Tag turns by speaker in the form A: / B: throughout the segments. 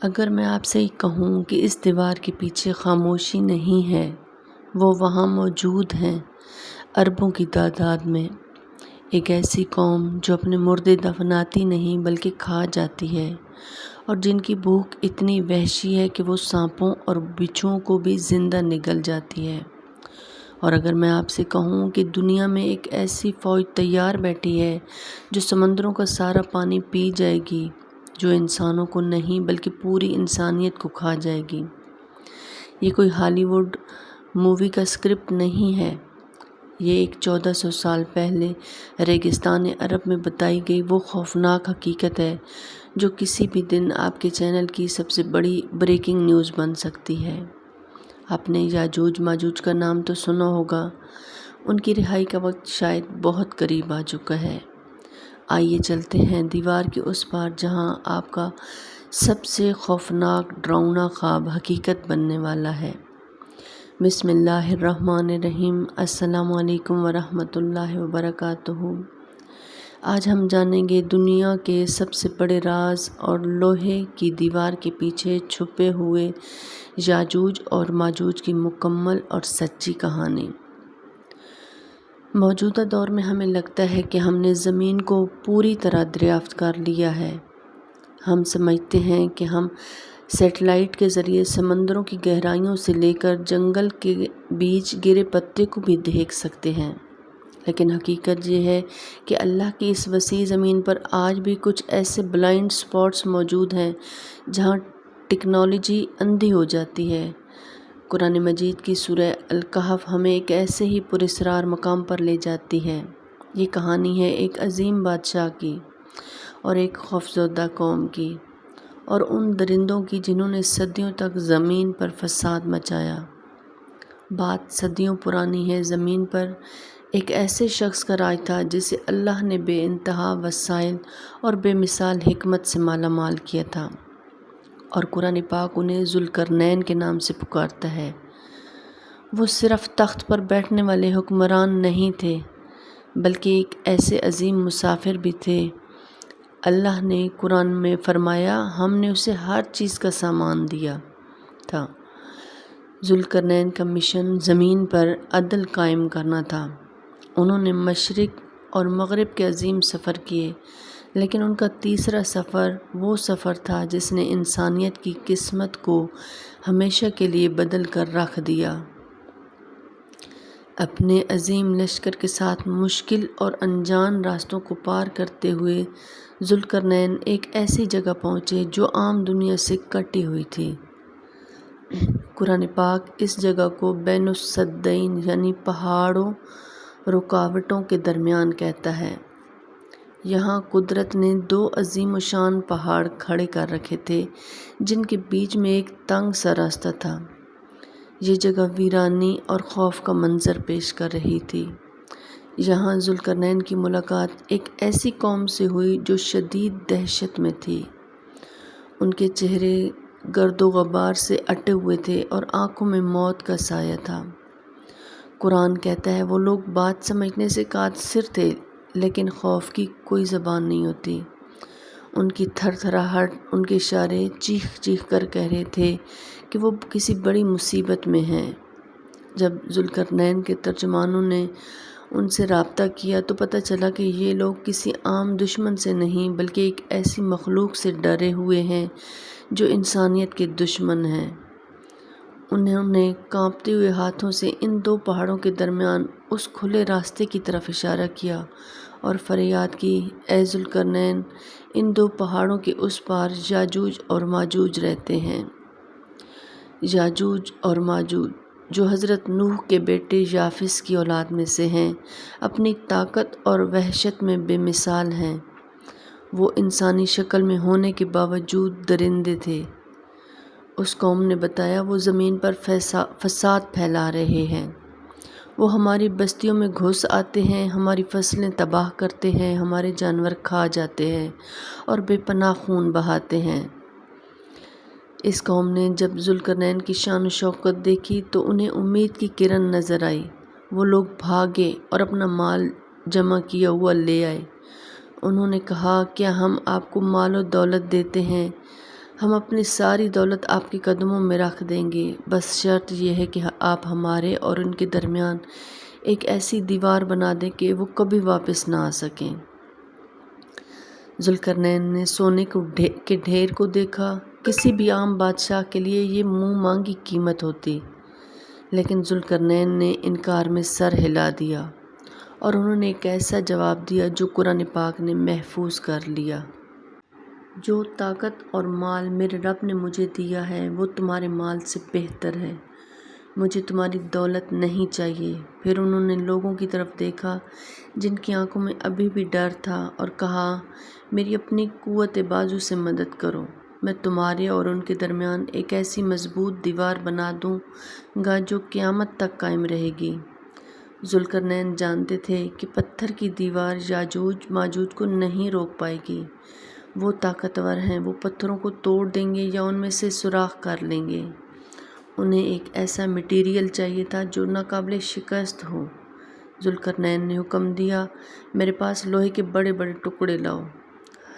A: اگر میں آپ سے کہوں کہ اس دیوار کے پیچھے خاموشی نہیں ہے، وہ وہاں موجود ہیں اربوں کی تعداد میں۔ ایک ایسی قوم جو اپنے مردے دفناتی نہیں بلکہ کھا جاتی ہے، اور جن کی بھوک اتنی وحشی ہے کہ وہ سانپوں اور بچھوؤں کو بھی زندہ نگل جاتی ہے۔ اور اگر میں آپ سے کہوں کہ دنیا میں ایک ایسی فوج تیار بیٹھی ہے جو سمندروں کا سارا پانی پی جائے گی، جو انسانوں کو نہیں بلکہ پوری انسانیت کو کھا جائے گی۔ یہ کوئی ہالی ووڈ مووی کا اسکرپٹ نہیں ہے، یہ ایک 1400 سال پہلے ریگستان عرب میں بتائی گئی وہ خوفناک حقیقت ہے جو کسی بھی دن آپ کے چینل کی سب سے بڑی بریکنگ نیوز بن سکتی ہے۔ آپ نے یاجوج ماجوج کا نام تو سنا ہوگا، ان کی رہائی کا وقت شاید بہت قریب آ چکا ہے۔ آئیے چلتے ہیں دیوار کے اس پار جہاں آپ کا سب سے خوفناک ڈراؤنا خواب حقیقت بننے والا ہے۔ بسم اللہ الرحمن الرحیم۔ السلام علیکم ورحمۃ اللہ وبرکاتہ۔ آج ہم جانیں گے دنیا کے سب سے بڑے راز اور لوہے کی دیوار کے پیچھے چھپے ہوئے یاجوج اور ماجوج کی مکمل اور سچی کہانی۔ موجودہ دور میں ہمیں لگتا ہے کہ ہم نے زمین کو پوری طرح دریافت کر لیا ہے۔ ہم سمجھتے ہیں کہ ہم سیٹلائٹ کے ذریعے سمندروں کی گہرائیوں سے لے کر جنگل کے بیچ گرے پتے کو بھی دیکھ سکتے ہیں، لیکن حقیقت یہ ہے کہ اللہ کی اس وسیع زمین پر آج بھی کچھ ایسے بلائنڈ سپاٹس موجود ہیں جہاں ٹیکنالوجی اندھی ہو جاتی ہے۔ قرآن مجید کی سورہ الکہف ہمیں ایک ایسے ہی پراسرار مقام پر لے جاتی ہے۔ یہ کہانی ہے ایک عظیم بادشاہ کی اور ایک خوفزدہ قوم کی، اور ان درندوں کی جنہوں نے صدیوں تک زمین پر فساد مچایا۔ بات صدیوں پرانی ہے۔ زمین پر ایک ایسے شخص کا راج تھا جسے اللہ نے بے انتہا وسائل اور بے مثال حکمت سے مالا مال کیا تھا، اور قرآن پاک انہیں ذوالقرنین کے نام سے پکارتا ہے۔ وہ صرف تخت پر بیٹھنے والے حکمران نہیں تھے، بلکہ ایک ایسے عظیم مسافر بھی تھے۔ اللہ نے قرآن میں فرمایا، ہم نے اسے ہر چیز کا سامان دیا تھا۔ ذوالقرنین کا مشن زمین پر عدل قائم کرنا تھا۔ انہوں نے مشرق اور مغرب کے عظیم سفر کیے، لیکن ان کا تیسرا سفر وہ سفر تھا جس نے انسانیت کی قسمت کو ہمیشہ کے لیے بدل کر رکھ دیا۔ اپنے عظیم لشکر کے ساتھ مشکل اور انجان راستوں کو پار کرتے ہوئے ذوالقرنین ایک ایسی جگہ پہنچے جو عام دنیا سے کٹی ہوئی تھی۔ قرآن پاک اس جگہ کو بین السدین یعنی پہاڑوں رکاوٹوں کے درمیان کہتا ہے۔ یہاں قدرت نے دو عظیم الشان پہاڑ کھڑے کر رکھے تھے جن کے بیچ میں ایک تنگ سا راستہ تھا۔ یہ جگہ ویرانی اور خوف کا منظر پیش کر رہی تھی۔ یہاں ذوالقرنین کی ملاقات ایک ایسی قوم سے ہوئی جو شدید دہشت میں تھی۔ ان کے چہرے گرد و غبار سے اٹے ہوئے تھے اور آنکھوں میں موت کا سایہ تھا۔ قرآن کہتا ہے وہ لوگ بات سمجھنے سے قاصر تھے، لیکن خوف کی کوئی زبان نہیں ہوتی۔ ان کی تھر تھراہٹ، ان کے اشارے چیخ چیخ کر کہہ رہے تھے کہ وہ کسی بڑی مصیبت میں ہیں۔ جب ذوالقرنین کے ترجمانوں نے ان سے رابطہ کیا تو پتہ چلا کہ یہ لوگ کسی عام دشمن سے نہیں بلکہ ایک ایسی مخلوق سے ڈرے ہوئے ہیں جو انسانیت کے دشمن ہیں۔ انہوں نے کانپتے ہوئے ہاتھوں سے ان دو پہاڑوں کے درمیان اس کھلے راستے کی طرف اشارہ کیا اور فریاد کی، اے ذوالقرنین، ان دو پہاڑوں کے اس پار یاجوج اور ماجوج رہتے ہیں۔ یاجوج اور ماجوج جو حضرت نوح کے بیٹے یافس کی اولاد میں سے ہیں، اپنی طاقت اور وحشت میں بے مثال ہیں۔ وہ انسانی شکل میں ہونے کے باوجود درندے تھے۔ اس قوم نے بتایا وہ زمین پر فساد پھیلا رہے ہیں۔ وہ ہماری بستیوں میں گھس آتے ہیں، ہماری فصلیں تباہ کرتے ہیں، ہمارے جانور کھا جاتے ہیں اور بے پناہ خون بہاتے ہیں۔ اس قوم نے جب ذوالقرنین کی شان و شوکت دیکھی تو انہیں امید کی کرن نظر آئی۔ وہ لوگ بھاگے اور اپنا مال جمع کیا ہوا لے آئے۔ انہوں نے کہا، کیا ہم آپ کو مال و دولت دیتے ہیں؟ ہم اپنی ساری دولت آپ کے قدموں میں رکھ دیں گے، بس شرط یہ ہے کہ آپ ہمارے اور ان کے درمیان ایک ایسی دیوار بنا دیں کہ وہ کبھی واپس نہ آ سکیں۔ ذوالقرنین نے سونے کے ڈھیر کو دیکھا۔ کسی بھی عام بادشاہ کے لیے یہ منہ مانگی قیمت ہوتی، لیکن ذوالقرنین نے انکار میں سر ہلا دیا، اور انہوں نے ایک ایسا جواب دیا جو قرآن پاک نے محفوظ کر لیا۔ جو طاقت اور مال میرے رب نے مجھے دیا ہے وہ تمہارے مال سے بہتر ہے، مجھے تمہاری دولت نہیں چاہیے۔ پھر انہوں نے لوگوں کی طرف دیکھا جن کی آنکھوں میں ابھی بھی ڈر تھا، اور کہا، میری اپنی قوت بازو سے مدد کرو، میں تمہارے اور ان کے درمیان ایک ایسی مضبوط دیوار بنا دوں گا جو قیامت تک قائم رہے گی۔ ذوالقرنین جانتے تھے کہ پتھر کی دیوار یاجوج ماجوج کو نہیں روک پائے گی، وہ طاقتور ہیں، وہ پتھروں کو توڑ دیں گے یا ان میں سے سوراخ کر لیں گے۔ انہیں ایک ایسا مٹیریل چاہیے تھا جو ناقابل شکست ہو۔ ذوالقرنین نے حکم دیا، میرے پاس لوہے کے بڑے بڑے ٹکڑے لاؤ۔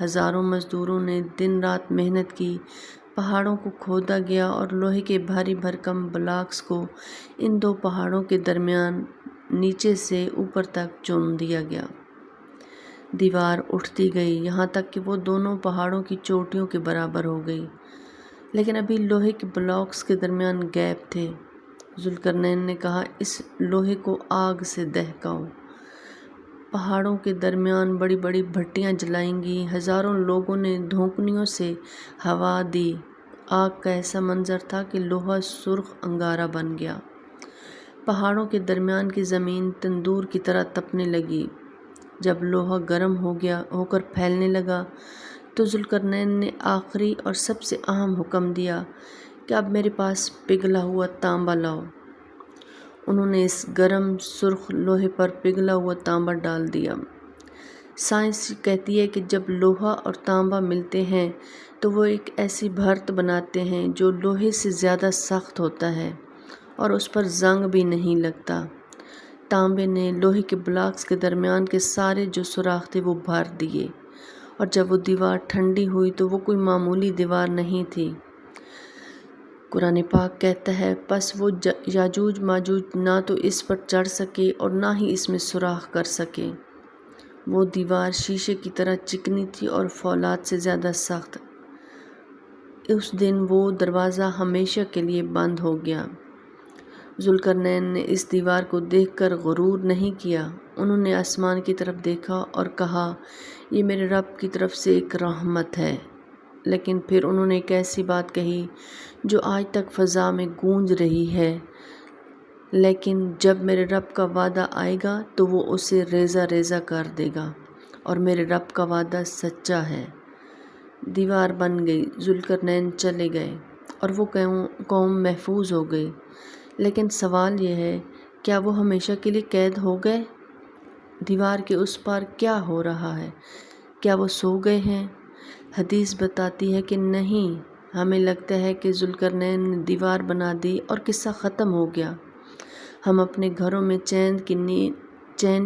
A: ہزاروں مزدوروں نے دن رات محنت کی، پہاڑوں کو کھودا گیا اور لوہے کے بھاری بھرکم بلاکس کو ان دو پہاڑوں کے درمیان نیچے سے اوپر تک چون دیا گیا۔ دیوار اٹھتی گئی یہاں تک کہ وہ دونوں پہاڑوں کی چوٹیوں کے برابر ہو گئی، لیکن ابھی لوہے کے بلاکس کے درمیان گیپ تھے۔ ذوالقرنین نے کہا، اس لوہے کو آگ سے دہکاؤ۔ پہاڑوں کے درمیان بڑی بڑی بھٹیاں جلائیں گی۔ ہزاروں لوگوں نے دھونکنیوں سے ہوا دی۔ آگ کا ایسا منظر تھا کہ لوہا سرخ انگارہ بن گیا۔ پہاڑوں کے درمیان کی زمین تندور کی طرح تپنے لگی۔ جب لوہا گرم ہو کر پھیلنے لگا تو ذوالقرنین نے آخری اور سب سے اہم حکم دیا کہ اب میرے پاس پگھلا ہوا تانبا لاؤ۔ انہوں نے اس گرم سرخ لوہے پر پگھلا ہوا تانبا ڈال دیا۔ سائنس کہتی ہے کہ جب لوہا اور تانبا ملتے ہیں تو وہ ایک ایسی بھرت بناتے ہیں جو لوہے سے زیادہ سخت ہوتا ہے اور اس پر زنگ بھی نہیں لگتا۔ تانبے نے لوہے کے بلاکس کے درمیان کے سارے جو سوراخ تھے وہ بھر دیے، اور جب وہ دیوار ٹھنڈی ہوئی تو وہ کوئی معمولی دیوار نہیں تھی۔ قرآن پاک کہتا ہے، پس وہ یاجوج ماجوج نہ تو اس پر چڑھ سکے اور نہ ہی اس میں سوراخ کر سکے۔ وہ دیوار شیشے کی طرح چکنی تھی اور فولاد سے زیادہ سخت۔ اس دن وہ دروازہ ہمیشہ کے لیے بند ہو گیا۔ ذوالقرنین نے اس دیوار کو دیکھ کر غرور نہیں کیا۔ انہوں نے آسمان کی طرف دیکھا اور کہا، یہ میرے رب کی طرف سے ایک رحمت ہے۔ لیکن پھر انہوں نے ایک ایسی بات کہی جو آج تک فضا میں گونج رہی ہے، لیکن جب میرے رب کا وعدہ آئے گا تو وہ اسے ریزہ ریزہ کر دے گا، اور میرے رب کا وعدہ سچا ہے۔ دیوار بن گئی، ذوالقرنین چلے گئے اور وہ قوم محفوظ ہو گئی۔ لیکن سوال یہ ہے، کیا وہ ہمیشہ کے لیے قید ہو گئے؟ دیوار کے اس پار کیا ہو رہا ہے؟ کیا وہ سو گئے ہیں؟ حدیث بتاتی ہے کہ نہیں، ہمیں لگتا ہے کہ ذوالقرنین نے دیوار بنا دی اور قصہ ختم ہو گیا۔ ہم اپنے گھروں میں چین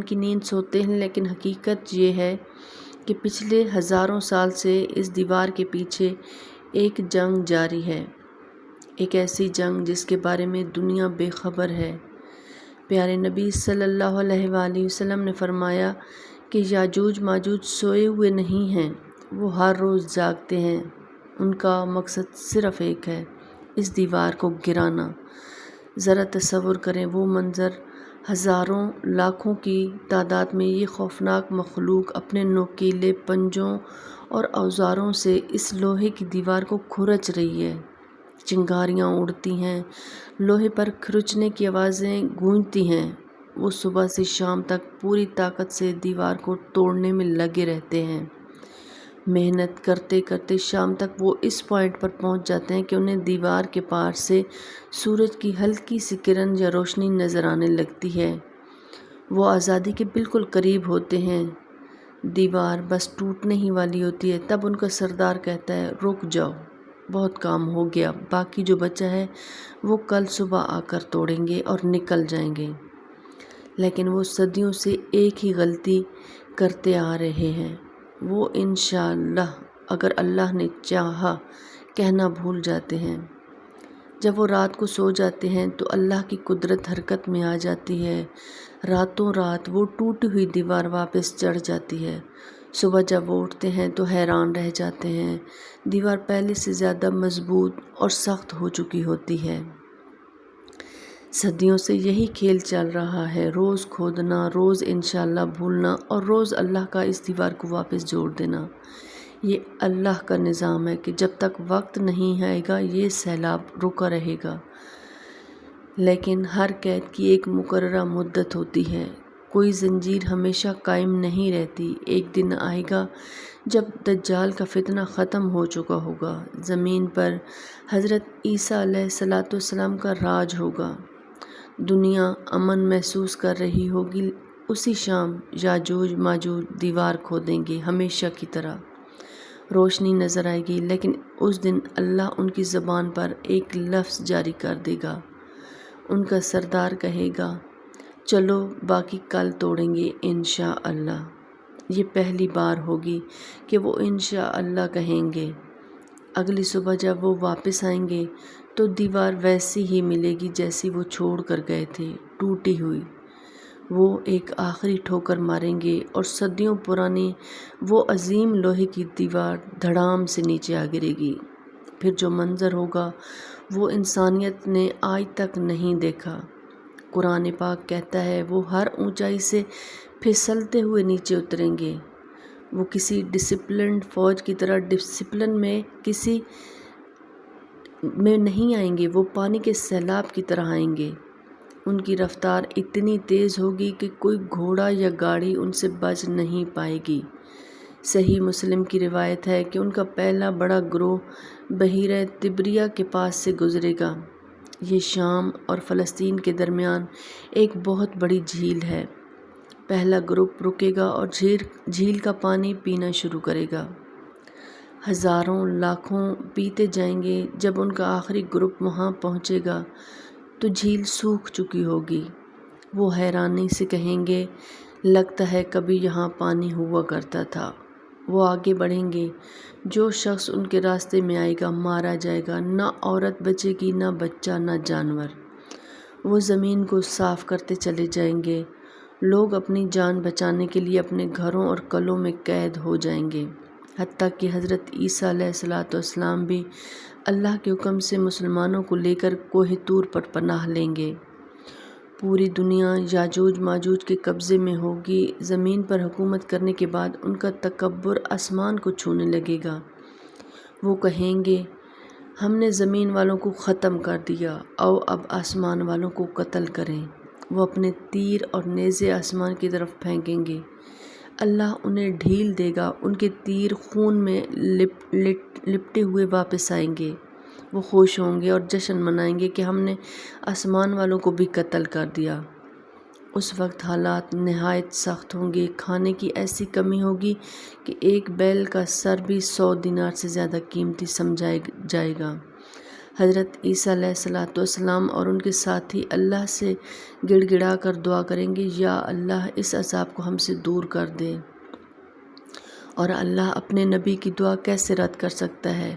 A: کی نیند سوتے ہیں، لیکن حقیقت یہ ہے کہ پچھلے ہزاروں سال سے اس دیوار کے پیچھے ایک جنگ جاری ہے، ایک ایسی جنگ جس کے بارے میں دنیا بے خبر ہے۔ پیارے نبی صلی اللہ علیہ وآلہ وسلم نے فرمایا کہ یاجوج ماجوج سوئے ہوئے نہیں ہیں، وہ ہر روز جاگتے ہیں۔ ان کا مقصد صرف ایک ہے، اس دیوار کو گرانا۔ ذرا تصور کریں وہ منظر، ہزاروں لاکھوں کی تعداد میں یہ خوفناک مخلوق اپنے نوکیلے پنجوں اور اوزاروں سے اس لوہے کی دیوار کو کھرچ رہی ہے۔ چنگاریاں اڑتی ہیں، لوہے پر کھرچنے کی آوازیں گونجتی ہیں۔ وہ صبح سے شام تک پوری طاقت سے دیوار کو توڑنے میں لگے رہتے ہیں۔ محنت کرتے کرتے شام تک وہ اس پوائنٹ پر پہنچ جاتے ہیں کہ انہیں دیوار کے پار سے سورج کی ہلکی سی کرن یا روشنی نظر آنے لگتی ہے۔ وہ آزادی کے بالکل قریب ہوتے ہیں، دیوار بس ٹوٹنے ہی والی ہوتی ہے۔ تب ان کا سردار کہتا ہے، رک جاؤ، بہت کام ہو گیا، باقی جو بچا ہے وہ کل صبح آ کر توڑیں گے اور نکل جائیں گے۔ لیکن وہ صدیوں سے ایک ہی غلطی کرتے آ رہے ہیں۔ وہ انشاءاللہ، اگر اللہ نے چاہا، کہنا بھول جاتے ہیں۔ جب وہ رات کو سو جاتے ہیں تو اللہ کی قدرت حرکت میں آ جاتی ہے، راتوں رات وہ ٹوٹی ہوئی دیوار واپس چڑھ جاتی ہے۔ صبح جب وہ اٹھتے ہیں تو حیران رہ جاتے ہیں، دیوار پہلے سے زیادہ مضبوط اور سخت ہو چکی ہوتی ہے۔ صدیوں سے یہی کھیل چل رہا ہے، روز کھودنا، روز انشاءاللہ بھولنا اور روز اللہ کا اس دیوار کو واپس جوڑ دینا۔ یہ اللہ کا نظام ہے کہ جب تک وقت نہیں آئے گا یہ سیلاب رکا رہے گا، لیکن ہر قید کی ایک مقررہ مدت ہوتی ہے، کوئی زنجیر ہمیشہ قائم نہیں رہتی۔ ایک دن آئے گا جب دجال کا فتنہ ختم ہو چکا ہوگا، زمین پر حضرت عیسیٰ علیہ السلام کا راج ہوگا، دنیا امن محسوس کر رہی ہوگی۔ اسی شام یاجوج ماجوج دیوار کھودیں گے ہمیشہ کی طرح، روشنی نظر آئے گی، لیکن اس دن اللہ ان کی زبان پر ایک لفظ جاری کر دے گا۔ ان کا سردار کہے گا، چلو باقی کل توڑیں گے انشاءاللہ۔ یہ پہلی بار ہوگی کہ وہ انشاءاللہ کہیں گے۔ اگلی صبح جب وہ واپس آئیں گے تو دیوار ویسی ہی ملے گی جیسی وہ چھوڑ کر گئے تھے، ٹوٹی ہوئی۔ وہ ایک آخری ٹھوکر ماریں گے اور صدیوں پرانی وہ عظیم لوہے کی دیوار دھڑام سے نیچے آ گرے گی۔ پھر جو منظر ہوگا وہ انسانیت نے آج تک نہیں دیکھا۔ قرآن پاک کہتا ہے وہ ہر اونچائی سے پھسلتے ہوئے نیچے اتریں گے۔ وہ کسی ڈسپلنڈ فوج کی طرح ڈسپلن میں نہیں آئیں گے، وہ پانی کے سیلاب کی طرح آئیں گے۔ ان کی رفتار اتنی تیز ہوگی کہ کوئی گھوڑا یا گاڑی ان سے بچ نہیں پائے گی۔ صحیح مسلم کی روایت ہے کہ ان کا پہلا بڑا گروہ بحیرہ طبریہ کے پاس سے گزرے گا۔ یہ شام اور فلسطین کے درمیان ایک بہت بڑی جھیل ہے۔ پہلا گروپ رکے گا اور جھیل کا پانی پینا شروع کرے گا۔ ہزاروں لاکھوں پیتے جائیں گے۔ جب ان کا آخری گروپ وہاں پہنچے گا تو جھیل سوکھ چکی ہوگی۔ وہ حیرانی سے کہیں گے، لگتا ہے کبھی یہاں پانی ہوا کرتا تھا۔ وہ آگے بڑھیں گے، جو شخص ان کے راستے میں آئے گا مارا جائے گا، نہ عورت بچے گی، نہ بچہ، نہ جانور۔ وہ زمین کو صاف کرتے چلے جائیں گے، لوگ اپنی جان بچانے کے لیے اپنے گھروں اور قلعوں میں قید ہو جائیں گے، حتیٰ کہ حضرت عیسیٰ علیہ السلام بھی اللہ کے حکم سے مسلمانوں کو لے کر کوہ طور پر پناہ لیں گے۔ پوری دنیا یاجوج ماجوج کے قبضے میں ہوگی۔ زمین پر حکومت کرنے کے بعد ان کا تکبر آسمان کو چھونے لگے گا۔ وہ کہیں گے، ہم نے زمین والوں کو ختم کر دیا، آؤ اب آسمان والوں کو قتل کریں۔ وہ اپنے تیر اور نیزے آسمان کی طرف پھینکیں گے، اللہ انہیں ڈھیل دے گا، ان کے تیر خون میں لپٹے ہوئے واپس آئیں گے۔ وہ خوش ہوں گے اور جشن منائیں گے کہ ہم نے آسمان والوں کو بھی قتل کر دیا۔ اس وقت حالات نہایت سخت ہوں گے، کھانے کی ایسی کمی ہوگی کہ ایک بیل کا سر بھی 100 دینار سے زیادہ قیمتی سمجھا جائے گا۔ حضرت عیسیٰ علیہ السلام اور ان کے ساتھی اللہ سے گڑ گڑا کر دعا کریں گے، یا اللہ اس عذاب کو ہم سے دور کر دے۔ اور اللہ اپنے نبی کی دعا کیسے رد کر سکتا ہے؟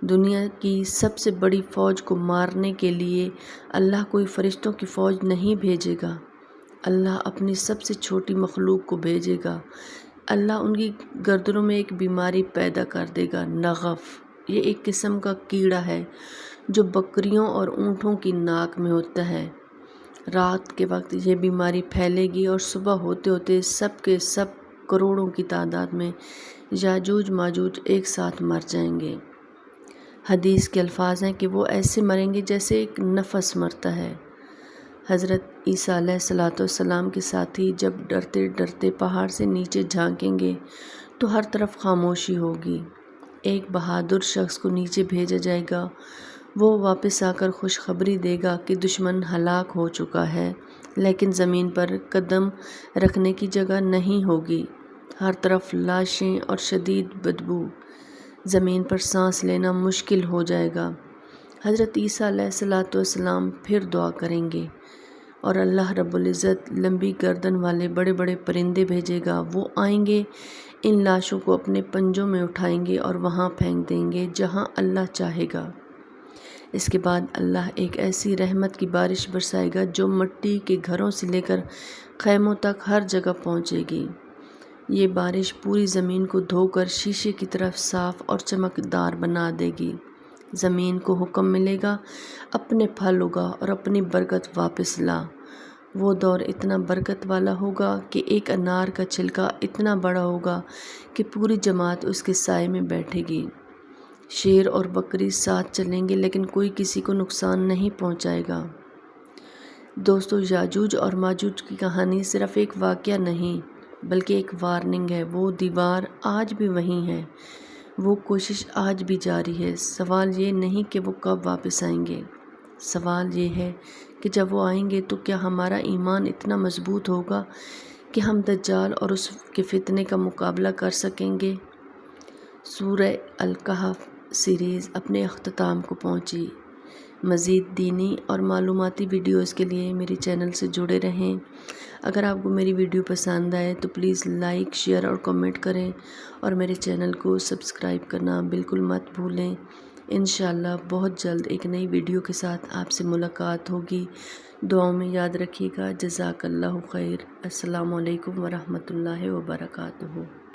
A: دنیا کی سب سے بڑی فوج کو مارنے کے لیے اللہ کوئی فرشتوں کی فوج نہیں بھیجے گا، اللہ اپنی سب سے چھوٹی مخلوق کو بھیجے گا۔ اللہ ان کی گردنوں میں ایک بیماری پیدا کر دے گا، نغف۔ یہ ایک قسم کا کیڑا ہے جو بکریوں اور اونٹوں کی ناک میں ہوتا ہے۔ رات کے وقت یہ بیماری پھیلے گی اور صبح ہوتے ہوتے سب کے سب کروڑوں کی تعداد میں یاجوج ماجوج ایک ساتھ مر جائیں گے۔ حدیث کے الفاظ ہیں کہ وہ ایسے مریں گے جیسے ایک نفس مرتا ہے۔ حضرت عیسیٰ علیہ السلام کے ساتھی جب ڈرتے ڈرتے پہاڑ سے نیچے جھانکیں گے تو ہر طرف خاموشی ہوگی۔ ایک بہادر شخص کو نیچے بھیجا جائے گا، وہ واپس آ کر خوشخبری دے گا کہ دشمن ہلاک ہو چکا ہے، لیکن زمین پر قدم رکھنے کی جگہ نہیں ہوگی، ہر طرف لاشیں اور شدید بدبو، زمین پر سانس لینا مشکل ہو جائے گا۔ حضرت عیسیٰ علیہ السلام پھر دعا کریں گے اور اللہ رب العزت لمبی گردن والے بڑے بڑے پرندے بھیجے گا، وہ آئیں گے، ان لاشوں کو اپنے پنجوں میں اٹھائیں گے اور وہاں پھینک دیں گے جہاں اللہ چاہے گا۔ اس کے بعد اللہ ایک ایسی رحمت کی بارش برسائے گا جو مٹی کے گھروں سے لے کر خیموں تک ہر جگہ پہنچے گی۔ یہ بارش پوری زمین کو دھو کر شیشے کی طرف صاف اور چمکدار بنا دے گی۔ زمین کو حکم ملے گا، اپنے پھل اگا اور اپنی برکت واپس لا۔ وہ دور اتنا برکت والا ہوگا کہ ایک انار کا چھلکا اتنا بڑا ہوگا کہ پوری جماعت اس کے سائے میں بیٹھے گی۔ شیر اور بکری ساتھ چلیں گے لیکن کوئی کسی کو نقصان نہیں پہنچائے گا۔ دوستو، یاجوج اور ماجوج کی کہانی صرف ایک واقعہ نہیں بلکہ ایک وارننگ ہے۔ وہ دیوار آج بھی وہیں ہے، وہ کوشش آج بھی جاری ہے۔ سوال یہ نہیں کہ وہ کب واپس آئیں گے، سوال یہ ہے کہ جب وہ آئیں گے تو کیا ہمارا ایمان اتنا مضبوط ہوگا کہ ہم دجال اور اس کے فتنے کا مقابلہ کر سکیں گے۔ سورہ الکہف سیریز اپنے اختتام کو پہنچی۔ مزید دینی اور معلوماتی ویڈیوز کے لیے میرے چینل سے جڑے رہیں۔ اگر آپ کو میری ویڈیو پسند آئے تو پلیز لائک، شیئر اور کمنٹ کریں اور میرے چینل کو سبسکرائب کرنا بالکل مت بھولیں۔ انشاءاللہ بہت جلد ایک نئی ویڈیو کے ساتھ آپ سے ملاقات ہوگی۔ دعاؤں میں یاد رکھیے گا۔ جزاک اللہ خیر۔ السلام علیکم ورحمۃ اللہ وبرکاتہ۔